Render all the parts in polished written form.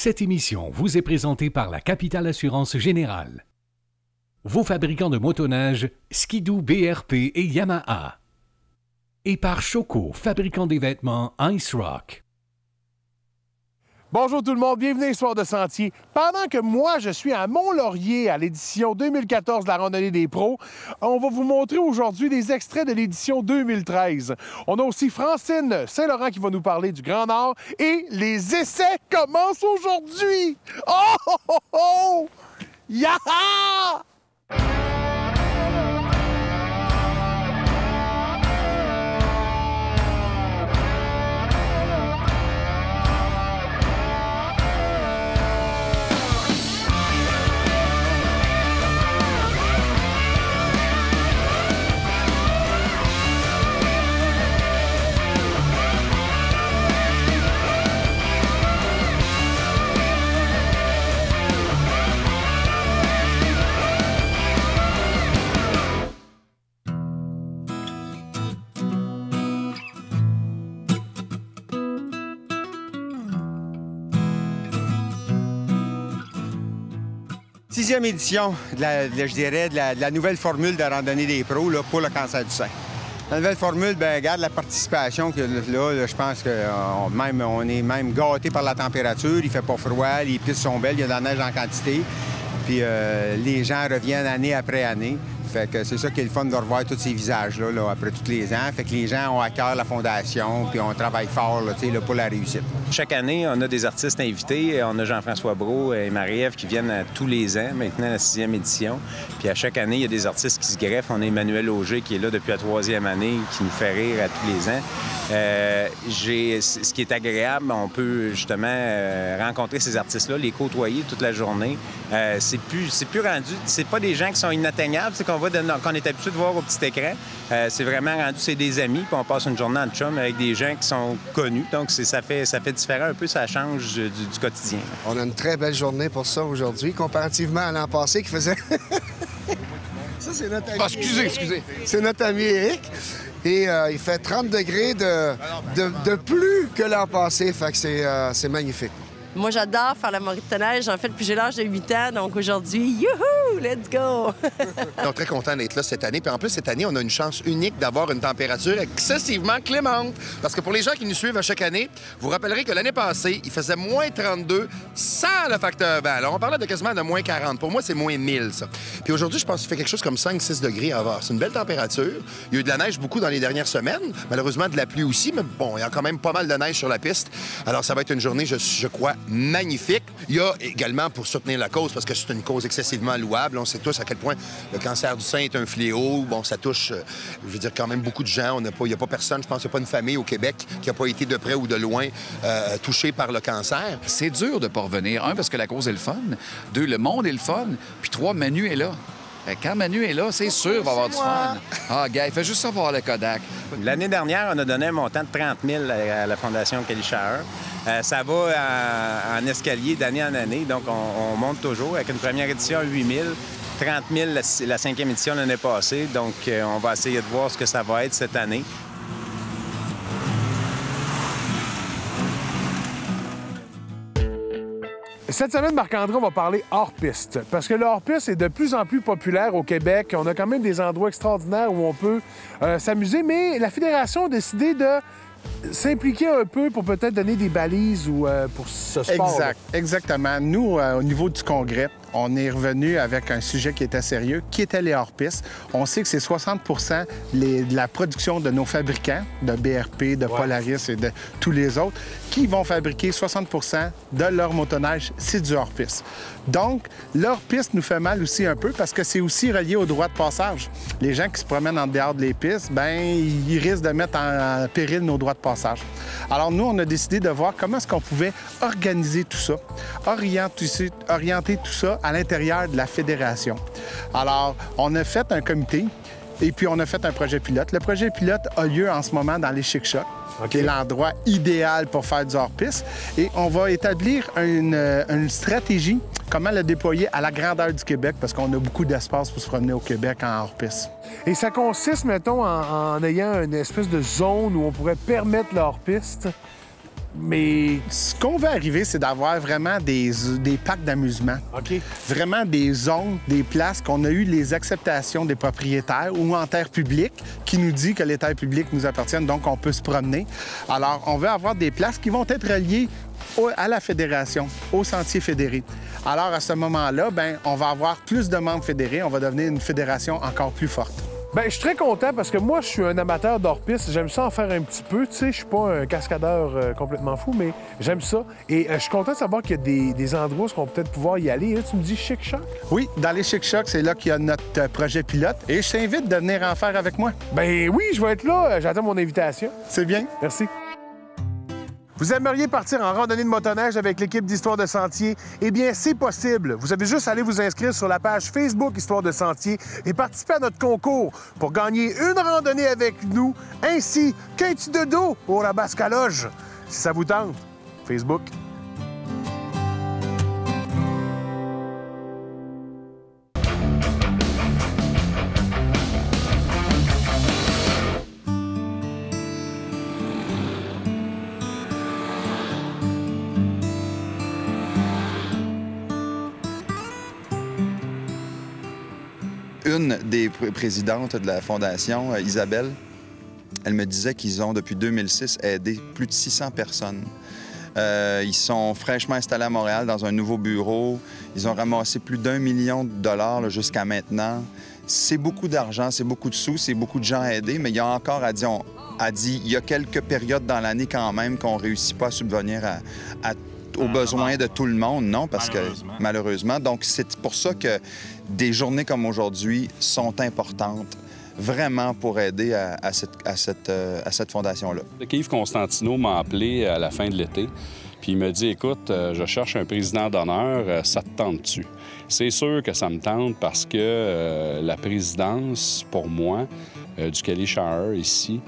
Cette émission vous est présentée par la Capitale Assurance Générale. Vos fabricants de motoneige, Ski-Doo, BRP et Yamaha. Et par Choco, fabricant des vêtements Ice Rock. Bonjour tout le monde, bienvenue à Histoire de Sentier. Pendant que moi, je suis à Mont-Laurier à l'édition 2014 de la Randonnée des Pros, on va vous montrer aujourd'hui des extraits de l'édition 2013. On a aussi Francine Saint-Laurent qui va nous parler du Grand Nord et les essais commencent aujourd'hui! Oh, oh, oh, oh! Yaha! Sixième édition de la nouvelle formule de randonnée des pros là, pour le cancer du sein. La nouvelle formule, bien, regarde la participation que là, je pense qu'on est même gâté par la température. Il fait pas froid, les pistes sont belles, il y a de la neige en quantité. Puis les gens reviennent année après année. Fait que c'est ça qui est le fun de revoir tous ces visages-là là, après tous les ans. Fait que les gens ont à cœur la fondation, puis on travaille fort là, pour la réussite. Chaque année, on a des artistes invités. On a Jean-François Brault et Marie-Ève qui viennent tous les ans, maintenant la 6e édition. Puis à chaque année, il y a des artistes qui se greffent. On a Emmanuel Auger qui est là depuis la 3e année, qui nous fait rire à tous les ans. Ce qui est agréable, on peut justement rencontrer ces artistes-là, les côtoyer toute la journée. C'est plus rendu, c'est pas des gens qui sont inatteignables, c'est qu'on est habitué de voir au petit écran. C'est vraiment rendu, c'est des amis, puis on passe une journée en chum avec des gens qui sont connus. Donc ça fait différent un peu, ça change du quotidien. On a une très belle journée pour ça aujourd'hui, comparativement à l'an passé qui faisait... Ça, c'est notre ami. Ah, excusez. C'est notre ami Éric. Et il fait 30 degrés de plus que l'an passé, fait que c'est magnifique. Moi, j'adore faire la motoneige. En fait, depuis j'ai l'âge de 8 ans, donc aujourd'hui, youhou, let's go! On est très content d'être là cette année. Puis en plus, cette année, on a une chance unique d'avoir une température excessivement clémente. Parce que pour les gens qui nous suivent à chaque année, vous rappellerez que l'année passée, il faisait moins 32 sans le facteur vent. Alors, on parlait de quasiment de moins 40. Pour moi, c'est moins 1000, ça. Puis aujourd'hui, je pense qu'il fait quelque chose comme 5-6 degrés à voir. C'est une belle température. Il y a eu de la neige beaucoup dans les dernières semaines. Malheureusement, de la pluie aussi. Mais bon, il y a quand même pas mal de neige sur la piste. Alors, ça va être une journée, je crois, magnifique. Il y a également pour soutenir la cause, parce que c'est une cause excessivement louable. On sait tous à quel point le cancer du sein est un fléau. Bon, ça touche, je veux dire, quand même beaucoup de gens. Il n'y a pas personne, je pense qu'il n'y a pas une famille au Québec qui n'a pas été de près ou de loin touchée par le cancer. C'est dur de ne pas revenir. 1, parce que la cause est le fun. 2, le monde est le fun. Puis 3, Manu est là. Quand Manu est là, c'est sûr qu'il va avoir du fun. Ah, gars, il fait juste savoir le Kodak. L'année dernière, on a donné un montant de 30 000 à la Fondation Kelly-Shaher. Ça va en escalier d'année en année, donc on monte toujours. Avec une première édition à 8 000, 30 000 la 5e édition l'année passée. Donc, on va essayer de voir ce que ça va être cette année. Cette semaine, Marc-André, on va parler hors-piste. Parce que le hors-piste est de plus en plus populaire au Québec. On a quand même des endroits extraordinaires où on peut s'amuser, mais la Fédération a décidé de s'impliquer un peu pour peut-être donner des balises ou pour ce sport. Exactement. Nous, au niveau du Congrès, on est revenu avec un sujet qui était sérieux, qui était les hors-pistes. On sait que c'est 60 de la production de nos fabricants, de BRP, de Polaris et de tous les autres, qui vont fabriquer 60 de leur motoneige, c'est du hors-piste. Donc, l'hors-piste nous fait mal aussi un peu parce que c'est aussi relié au droit de passage. Les gens qui se promènent en dehors des pistes, bien, ils risquent de mettre en péril nos droits de passage. Alors, nous, on a décidé de voir comment est-ce qu'on pouvait organiser tout ça, orienter tout ça à l'intérieur de la fédération. Alors, on a fait un comité et puis on a fait un projet pilote. Le projet pilote a lieu en ce moment dans les Chic-Chocs, qui est l'endroit idéal pour faire du hors-piste. Et on va établir une stratégie, comment le déployer à la grandeur du Québec, parce qu'on a beaucoup d'espace pour se promener au Québec en hors-piste. Et ça consiste, mettons, en ayant une espèce de zone où on pourrait permettre le hors-piste. Mais ce qu'on veut arriver, c'est d'avoir vraiment des parcs d'amusement. OK. Vraiment des zones, des places qu'on a eu les acceptations des propriétaires ou en terre publique qui nous dit que les terres publiques nous appartiennent, donc on peut se promener. Alors, on veut avoir des places qui vont être reliées à la fédération, aux sentiers fédérés. Alors, à ce moment-là, bien, on va avoir plus de membres fédérés, on va devenir une fédération encore plus forte. Bien, je suis très content parce que moi, je suis un amateur d'hors-piste. J'aime ça en faire un petit peu. Tu sais, je suis pas un cascadeur complètement fou, mais j'aime ça. Et je suis content de savoir qu'il y a des endroits où on va peut-être pouvoir y aller. Là, tu me dis Chic Choc? Oui, dans les Chic Choc, c'est là qu'il y a notre projet pilote. Et je t'invite de venir en faire avec moi. Ben oui, je vais être là. J'attends mon invitation. C'est bien. Merci. Vous aimeriez partir en randonnée de motoneige avec l'équipe d'Histoire de Sentier? Eh bien, c'est possible. Vous avez juste à aller vous inscrire sur la page Facebook Histoire de Sentier et participer à notre concours pour gagner une randonnée avec nous, ainsi qu'un petit dodo au Rabascaloge. Si ça vous tente, Facebook. Une des présidentes de la Fondation, Isabelle, elle me disait qu'ils ont, depuis 2006, aidé plus de 600 personnes. Ils sont fraîchement installés à Montréal dans un nouveau bureau. Ils ont ramassé plus d'1 million de dollars jusqu'à maintenant. C'est beaucoup d'argent, c'est beaucoup de sous, c'est beaucoup de gens à aider, mais il y a encore à dire, il y a quelques périodes dans l'année quand même qu'on ne réussit pas à subvenir aux besoins de tout le monde, non, parce que malheureusement. Donc, c'est pour ça que des journées comme aujourd'hui sont importantes, vraiment pour aider à cette fondation-là. Yves Constantino m'a appelé à la fin de l'été, puis il me dit, écoute, je cherche un président d'honneur, ça te tente-tu? C'est sûr que ça me tente parce que la présidence, pour moi, du Kelly Shire ici,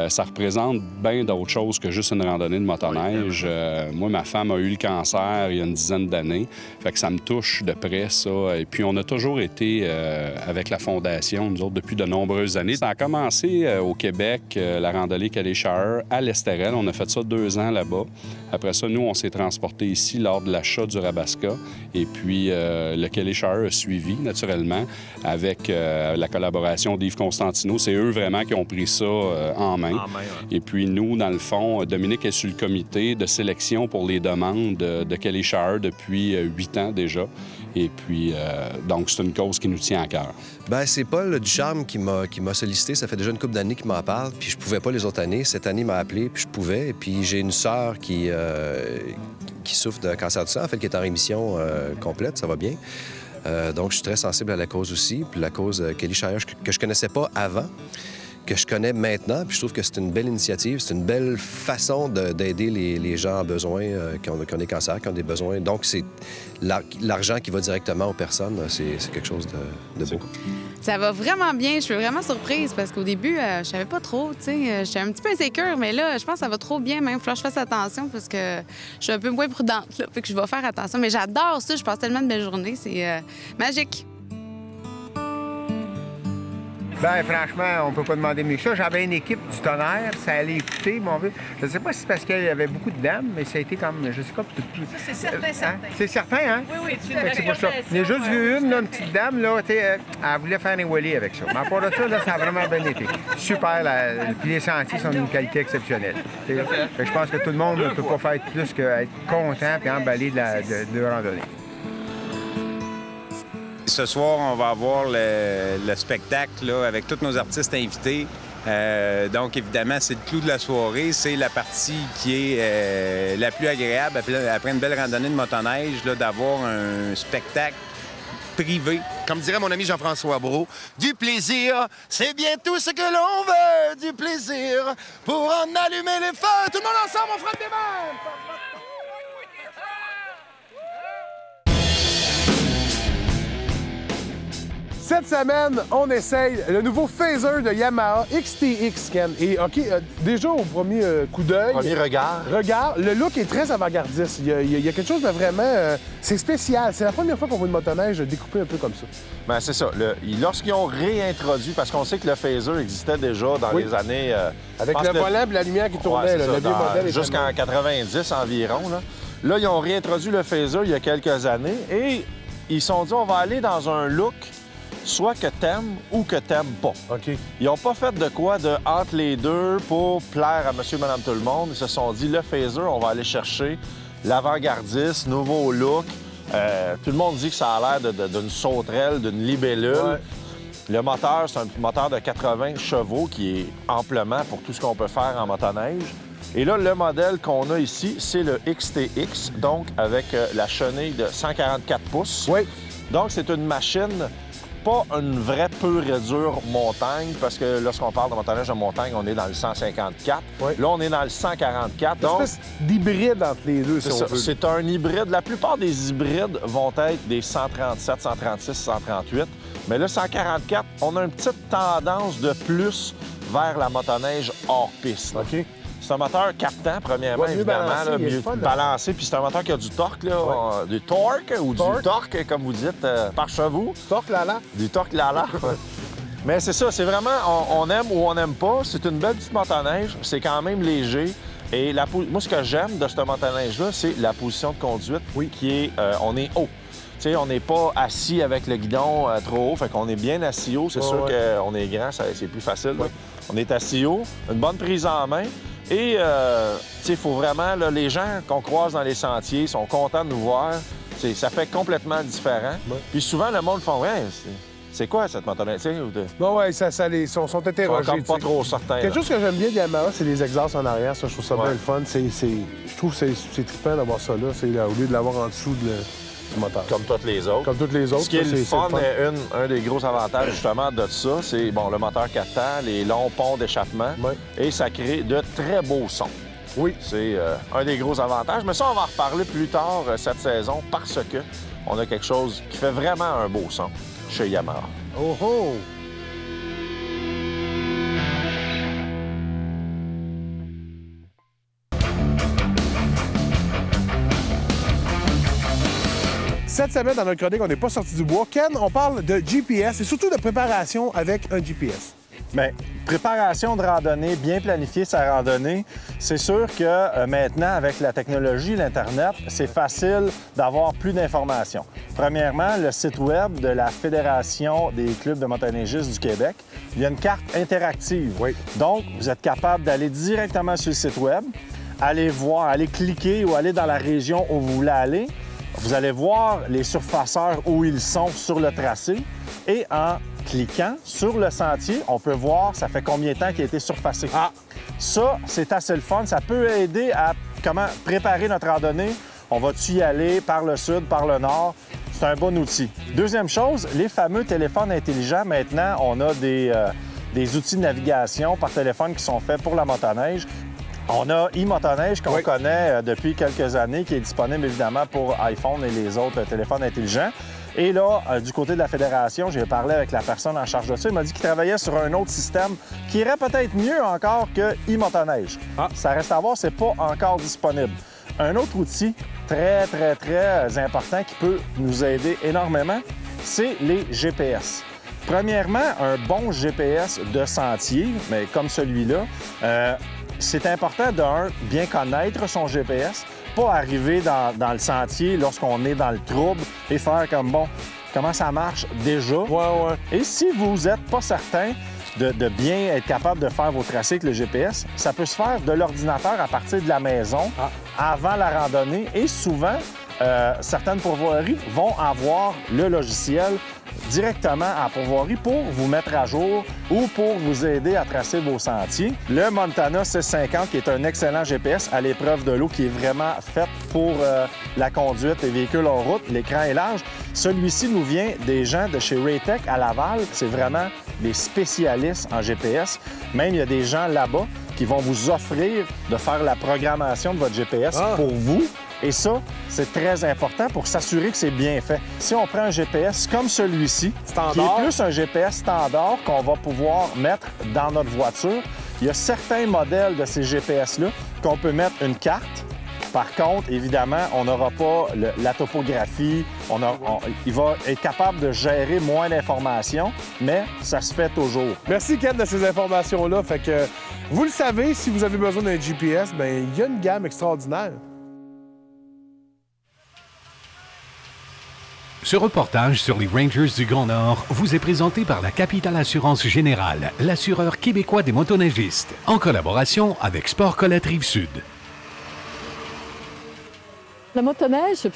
ça représente bien d'autres choses que juste une randonnée de motoneige. Moi, ma femme a eu le cancer il y a une dizaine d'années. Fait que ça me touche de près, ça. Et puis, on a toujours été avec la Fondation, nous autres, depuis de nombreuses années. Ça a commencé au Québec, la randonnée Kelly Shire, à l'Estérel. On a fait ça 2 ans là-bas. Après ça, nous, on s'est transportés ici lors de l'achat du Rabasca. Et puis, le Kelly Shire a suivi, naturellement, avec la collaboration d'Yves Constantino. C'est eux, vraiment, qui ont pris ça en main. Et puis nous, dans le fond, Dominique est sur le comité de sélection pour les demandes de Kelly Shire depuis 8 ans déjà. Et puis, donc, c'est une cause qui nous tient à cœur. Bien, c'est Paul Ducharme qui m'a sollicité. Ça fait déjà une couple d'années qu'il m'en parle. Puis je pouvais pas les autres années. Cette année, il m'a appelé, puis je pouvais. Et puis j'ai une sœur qui souffre d'un cancer du sang, en fait, qui est en rémission complète. Ça va bien. Donc, je suis très sensible à la cause aussi. Puis la cause Kelly Shire, que je connaissais pas avant, que je connais maintenant, puis je trouve que c'est une belle initiative, c'est une belle façon d'aider les gens en besoin, qui ont des cancers, qui ont des besoins. Donc, c'est l'argent qui va directement aux personnes, c'est quelque chose de beau. Ça va vraiment bien. Je suis vraiment surprise parce qu'au début, je savais pas trop, tu sais. J'étais un petit peu insécure, mais là, je pense que ça va trop bien même. Il faut que je fasse attention parce que je suis un peu moins prudente, là. Fait que je vais faire attention. Mais j'adore ça. Je passe tellement de belles journées. C'est magique. Bien, franchement, on peut pas demander mieux que ça. J'avais une équipe du tonnerre, ça allait écouter, mon vieux. Je ne sais pas si c'est parce qu'il y avait beaucoup de dames, mais ça a été comme, je sais pas... C'est certain. C'est certain, hein? Oui, tu c'est pour ça. J'ai juste vu une petite dame, là, tu sais, elle voulait faire un wally avec ça. Mais à part de ça, là, ça a vraiment bien été. Super, puis les sentiers sont d'une qualité exceptionnelle. Je pense que tout le monde ne peut pas faire plus qu'être content et emballé de randonnée. Ce soir, on va avoir le spectacle là, avec tous nos artistes invités. Donc, évidemment, c'est le clou de la soirée. C'est la partie qui est la plus agréable après une belle randonnée de motoneige, d'avoir un spectacle privé. Comme dirait mon ami Jean-François Brault, du plaisir, c'est bien tout ce que l'on veut. Du plaisir pour en allumer les feux. Tout le monde ensemble, on frappe des mains! Cette semaine, on essaye le nouveau phaser de Yamaha XTX, Ken. Et OK, déjà au premier coup d'œil... Premier regard. Regarde, le look est très avant-gardiste. Il y a quelque chose de vraiment... c'est spécial. C'est la première fois qu'on voit une motoneige découpée un peu comme ça. Bien, c'est ça. Lorsqu'ils ont réintroduit, parce qu'on sait que le phaser existait déjà dans les années... avec le volant et la lumière qui tournait, le vieux modèle. Jusqu'en 90 environ. Là, ils ont réintroduit le phaser il y a quelques années et ils se sont dit, on va aller dans un look soit que t'aimes ou que t'aimes pas. OK. Ils n'ont pas fait de quoi de entre les deux pour plaire à monsieur, madame, tout le monde. Ils se sont dit, le phaser, on va aller chercher l'avant-gardiste, nouveau look. Tout le monde dit que ça a l'air d'une sauterelle, d'une libellule. Ouais. Le moteur, c'est un moteur de 80 chevaux qui est amplement pour tout ce qu'on peut faire en motoneige. Et là, le modèle qu'on a ici, c'est le XTX, donc avec la chenille de 144 pouces. Oui. Donc, c'est une machine, pas une vraie pure et dure montagne, parce que lorsqu'on parle de motoneige de montagne, on est dans le 154. Oui. Là, on est dans le 144. Donc, une espèce d'hybride entre les deux, si on veut. C'est un hybride. La plupart des hybrides vont être des 137, 136, 138. Mais là, 144, on a une petite tendance de plus vers la motoneige hors piste. OK. C'est un moteur captant, premièrement, évidemment, mieux balancé. Puis c'est un moteur qui a du torque, là, du torque ou du torque, comme vous dites, par chevaux. Du torque là-là. Du torque là-là. Mais c'est ça, c'est vraiment, on aime ou on n'aime pas. C'est une belle petite motoneige, c'est quand même léger. Et moi, ce que j'aime de ce motoneige-là, c'est la position de conduite qui est, on est haut. Tu sais, on n'est pas assis avec le guidon trop haut, fait qu'on est bien assis haut. C'est sûr qu'on est grand, c'est plus facile. On est assis haut, une bonne prise en main. Et, tu sais, il faut vraiment, là, les gens qu'on croise dans les sentiers sont contents de nous voir. T'sais, ça fait complètement différent. Puis souvent, le monde font, ouais, c'est quoi cette motoneige? Non, oui, sont interrogés. Ils sont pas trop certains. Quelque chose que j'aime bien de Yamaha, c'est les exhausts en arrière. Ça, je trouve ça bien le fun. Je trouve que c'est trippant d'avoir ça là, au lieu de l'avoir en dessous du moteur. Comme toutes les autres. Comme toutes les autres. Ce qui est le fun, un des gros avantages justement de ça, c'est le moteur captant, les longs ponts d'échappement, et ça crée de très beaux sons. Oui. C'est un des gros avantages. Mais ça, on va en reparler plus tard cette saison parce que on a quelque chose qui fait vraiment un beau son chez Yamaha. Oh oh! Cette semaine, dans notre chronique, on n'est pas sorti du bois. Ken, on parle de GPS et surtout de préparation avec un GPS. Bien, préparation de randonnée, bien planifier sa randonnée. C'est sûr que maintenant, avec la technologie, l'Internet, c'est facile d'avoir plus d'informations. Premièrement, le site web de la Fédération des clubs de motoneigistes du Québec, il y a une carte interactive. Oui. Donc, vous êtes capable d'aller directement sur le site web, aller voir, aller cliquer ou aller dans la région où vous voulez aller. Vous allez voir les surfaceurs où ils sont sur le tracé et en cliquant sur le sentier, on peut voir ça fait combien de temps qu'il a été surfacé. Ah! Ça, c'est assez le fun. Ça peut aider à comment préparer notre randonnée. On va-tu y aller par le sud, par le nord? C'est un bon outil. Deuxième chose, les fameux téléphones intelligents. Maintenant, on a des outils de navigation par téléphone qui sont faits pour la motoneige. On a e-motoneige qu'on connaît depuis quelques années, qui est disponible évidemment pour iPhone et les autres téléphones intelligents. Et là, du côté de la Fédération, j'ai parlé avec la personne en charge de ça. Il m'a dit qu'il travaillait sur un autre système qui irait peut-être mieux encore que e-motoneige. Ça reste à voir, c'est pas encore disponible. Un autre outil très, très, très important qui peut nous aider énormément, c'est les GPS. Premièrement, un bon GPS de sentier, mais comme celui-là, c'est important bien connaître son GPS, pas arriver dans le sentier lorsqu'on est dans le trouble et faire comme, bon, comment ça marche déjà. Et si vous n'êtes pas certain de bien être capable de faire vos tracés avec le GPS, ça peut se faire de l'ordinateur à partir de la maison avant la randonnée et souvent, certaines pourvoiries vont avoir le logiciel directement à la pourvoirie pour vous mettre à jour ou pour vous aider à tracer vos sentiers. Le Montana 650, qui est un excellent GPS à l'épreuve de l'eau, qui est vraiment fait pour la conduite des véhicules en route. L'écran est large. Celui-ci nous vient des gens de chez Raytech à Laval. C'est vraiment des spécialistes en GPS. Même, il y a des gens là-bas qui vont vous offrir de faire la programmation de votre GPS pour vous Et ça, c'est très important pour s'assurer que c'est bien fait. Si on prend un GPS comme celui-ci, qui est plus un GPS standard qu'on va pouvoir mettre dans notre voiture, il y a certains modèles de ces GPS-là qu'on peut mettre une carte. Par contre, évidemment, on n'aura pas la topographie, il va être capable de gérer moins d'informations, mais ça se fait toujours. Merci, Ken, de ces informations-là. Fait que, vous le savez, si vous avez besoin d'un GPS, bien, il y a une gamme extraordinaire. Ce reportage sur les Rangers du Grand Nord vous est présenté par la Capitale Assurance Générale, l'assureur québécois des motoneigistes, en collaboration avec Sport Colette Rive-Sud. Le motoneige,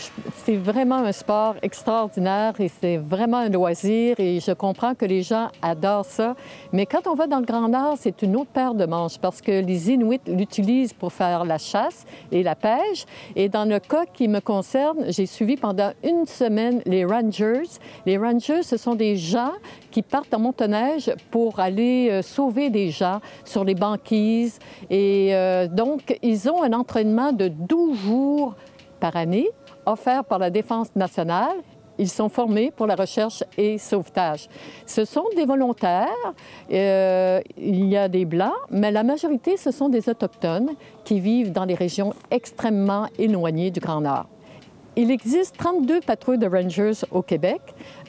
c'est vraiment un sport extraordinaire et c'est vraiment un loisir et je comprends que les gens adorent ça. Mais quand on va dans le Grand Nord, c'est une autre paire de manches parce que les Inuits l'utilisent pour faire la chasse et la pêche. Et dans le cas qui me concerne, j'ai suivi pendant une semaine les Rangers. Les Rangers, ce sont des gens qui partent en motoneige pour aller sauver des gens sur les banquises. Et donc, ils ont un entraînement de 12 jours par année, offert par la Défense nationale. Ils sont formés pour la recherche et sauvetage. Ce sont des volontaires, il y a des Blancs, mais la majorité, ce sont des Autochtones qui vivent dans les régions extrêmement éloignées du Grand Nord. Il existe 32 patrouilles de Rangers au Québec.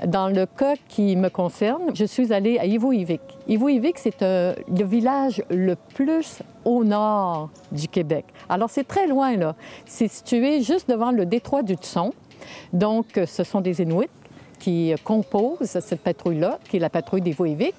Dans le cas qui me concerne, je suis allée à Ivo-Ivik. Ivo-Ivik, c'est le village le plus au nord du Québec. Alors, c'est très loin, là. C'est situé juste devant le détroit du Tson. Donc, ce sont des Inuits qui composent cette patrouille-là, qui est la patrouille d'Ivo-Ivik.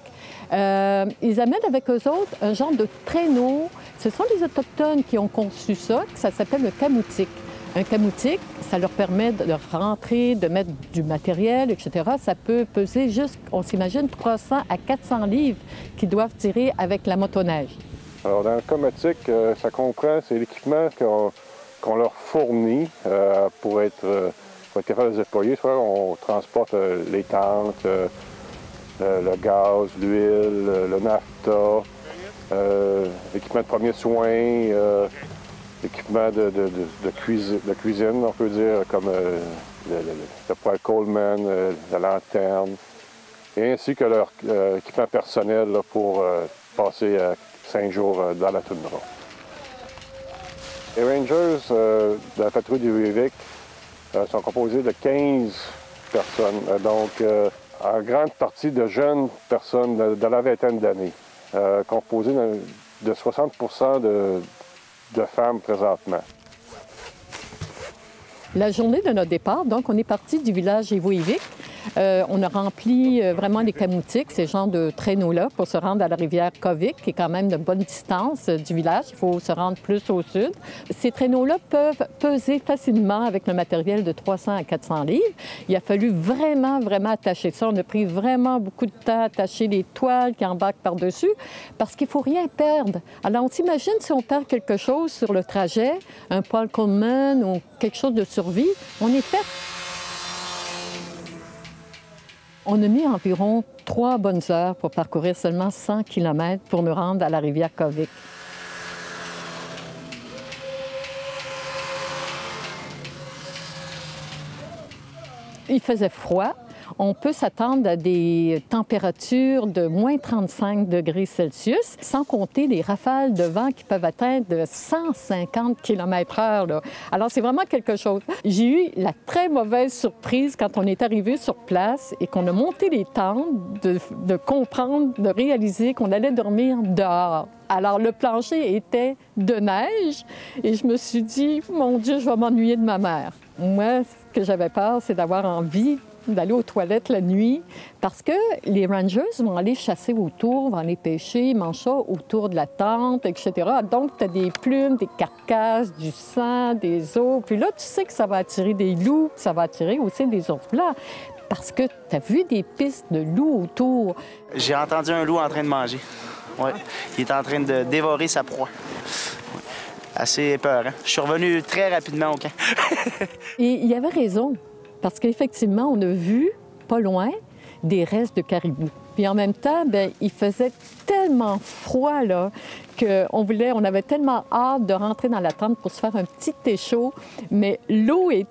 Ils amènent avec eux autres un genre de traîneau. Ce sont les Autochtones qui ont conçu ça s'appelle le camoutique. Un camoutique, ça leur permet de rentrer, de mettre du matériel, etc. Ça peut peser juste, on s'imagine, 300 à 400 livres qu'ils doivent tirer avec la motoneige. Alors, dans le camoutique, ça comprend, c'est l'équipement qu'on leur fournit pour être capable de se déployer. Soit on transporte les tentes, le gaz, l'huile, le nafta, l'équipement de premiers soins, l'équipement de cuisine, on peut dire, comme le poêle Coleman, la lanterne, et ainsi que leur équipement personnel là, pour passer 5 jours dans la toundra. Les Rangers de la patrouille du Ivo-Ivik sont composés de 15 personnes, donc en grande partie de jeunes personnes de la vingtaine d'années, composés de 60 de femmes présentement. La journée de notre départ, donc, on est parti du village Ivo-Ivik. On a rempli vraiment les camoutiques, ces genres de traîneaux-là, pour se rendre à la rivière Kovik, qui est quand même de bonne distance du village. Il faut se rendre plus au sud. Ces traîneaux-là peuvent peser facilement avec le matériel de 300 à 400 livres. Il a fallu vraiment attacher ça. On a pris vraiment beaucoup de temps à attacher les toiles qui embarquent par-dessus, parce qu'il ne faut rien perdre. Alors, on s'imagine si on perd quelque chose sur le trajet, un poêle Coleman ou quelque chose de survie, on est fait. On a mis environ 3 bonnes heures pour parcourir seulement 100 km pour nous rendre à la rivière Kovik. Il faisait froid. On peut s'attendre à des températures de moins 35 degrés Celsius, sans compter les rafales de vent qui peuvent atteindre 150 km/h. Alors, c'est vraiment quelque chose. J'ai eu la très mauvaise surprise quand on est arrivé sur place et qu'on a monté les tentes, de comprendre, de réaliser qu'on allait dormir dehors. Alors, le plancher était de neige et je me suis dit, mon Dieu, je vais m'ennuyer de ma mère. Moi, ce que j'avais peur, c'est d'avoir envie d'aller aux toilettes la nuit, parce que les Rangers vont aller chasser autour, vont aller pêcher, ils mangent ça autour de la tente, etc. Donc, tu as des plumes, des carcasses, du sang, des os. Puis là, tu sais que ça va attirer des loups, ça va attirer aussi des ours blancs, parce que tu as vu des pistes de loups autour. J'ai entendu un loup en train de manger. Oui, il est en train de dévorer sa proie. Ouais. Assez épeurant. Je suis revenu très rapidement au camp. Et il y avait raison. Parce qu'effectivement, on a vu, pas loin, des restes de caribous. Puis en même temps, bien, il faisait tellement froid là, on avait tellement hâte de rentrer dans la tente pour se faire un petit thé chaud, mais l'eau il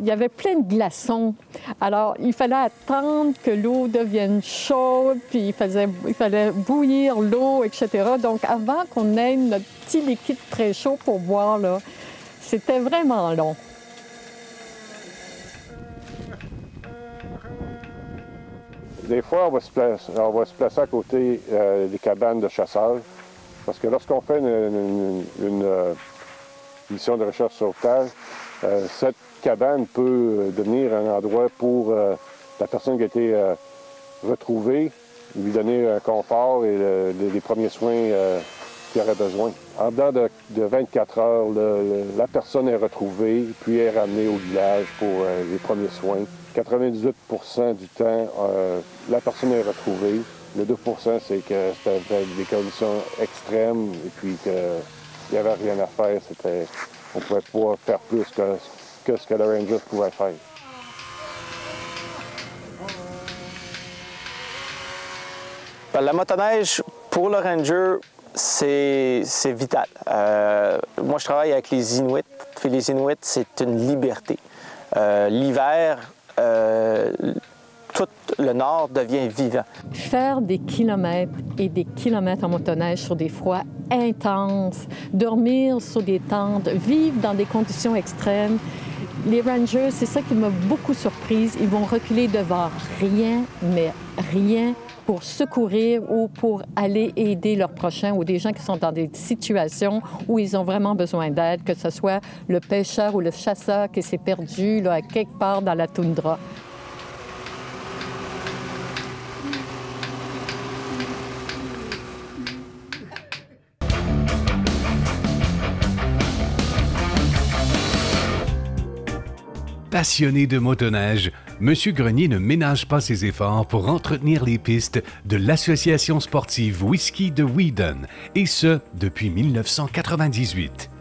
y avait plein de glaçons. Alors, il fallait attendre que l'eau devienne chaude, puis il fallait bouillir l'eau, etc. Donc, avant qu'on ait notre petit liquide très chaud pour boire, là, c'était vraiment long. Des fois, on va se placer à côté des cabanes de chasseurs, parce que lorsqu'on fait une mission de recherche-sauvetage, cette cabane peut devenir un endroit pour la personne qui a été retrouvée, lui donner un confort et les premiers soins qu'il aurait besoin. En dedans de 24 heures, la personne est retrouvée, puis est ramenée au village pour les premiers soins. 98 du temps, la personne est retrouvée. Le 2 c'est que c'était des conditions extrêmes et puis qu'il n'y avait rien à faire. On ne pouvait pas faire plus que ce que le Ranger pouvait faire. La motoneige, pour le Ranger, c'est vital. Moi, je travaille avec les Inuits. Puis les Inuits, c'est une liberté. L'hiver, tout le nord devient vivant. Faire des kilomètres et des kilomètres en motoneige sur des froids intenses, dormir sur des tentes, vivre dans des conditions extrêmes. Les Rangers, c'est ça qui m'a beaucoup surprise. Ils vont reculer devant rien, mais rien pour secourir ou pour aller aider leurs prochains ou des gens qui sont dans des situations où ils ont vraiment besoin d'aide, que ce soit le pêcheur ou le chasseur qui s'est perdu là, à quelque part dans la toundra. Passionné de motoneige, M. Grenier ne ménage pas ses efforts pour entretenir les pistes de l'association sportive Whisky de Wheaton, et ce, depuis 1998.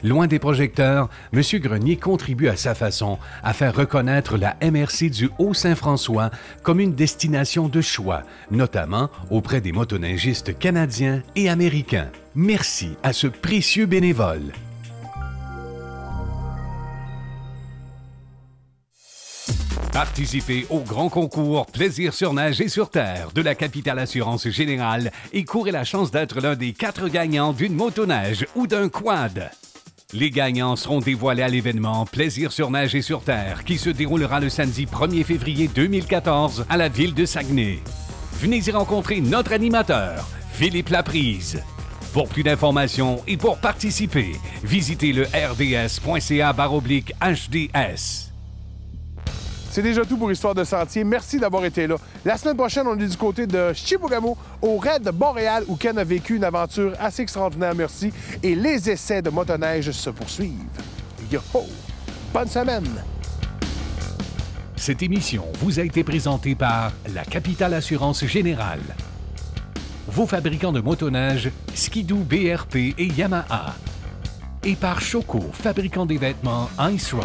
Loin des projecteurs, M. Grenier contribue à sa façon à faire reconnaître la MRC du Haut-Saint-François comme une destination de choix, notamment auprès des motoneigistes canadiens et américains. Merci à ce précieux bénévole. Participez au grand concours Plaisir sur neige et sur terre de la Capitale Assurance Générale et courez la chance d'être l'un des 4 gagnants d'une motoneige ou d'un quad. Les gagnants seront dévoilés à l'événement Plaisir sur neige et sur terre qui se déroulera le samedi 1er février 2014 à la ville de Saguenay. Venez y rencontrer notre animateur, Philippe Laprise. Pour plus d'informations et pour participer, visitez le rds.ca/HDS. C'est déjà tout pour Histoire de Sentier. Merci d'avoir été là. La semaine prochaine, on est du côté de Chibougamau, au raid de Montréal, où Ken a vécu une aventure assez extraordinaire, merci. Et les essais de motoneige se poursuivent. Yo! Bonne semaine! Cette émission vous a été présentée par la Capitale Assurance Générale, vos fabricants de motoneige Ski-Doo, BRP et Yamaha, et par Choco, fabricant des vêtements Ice Rock.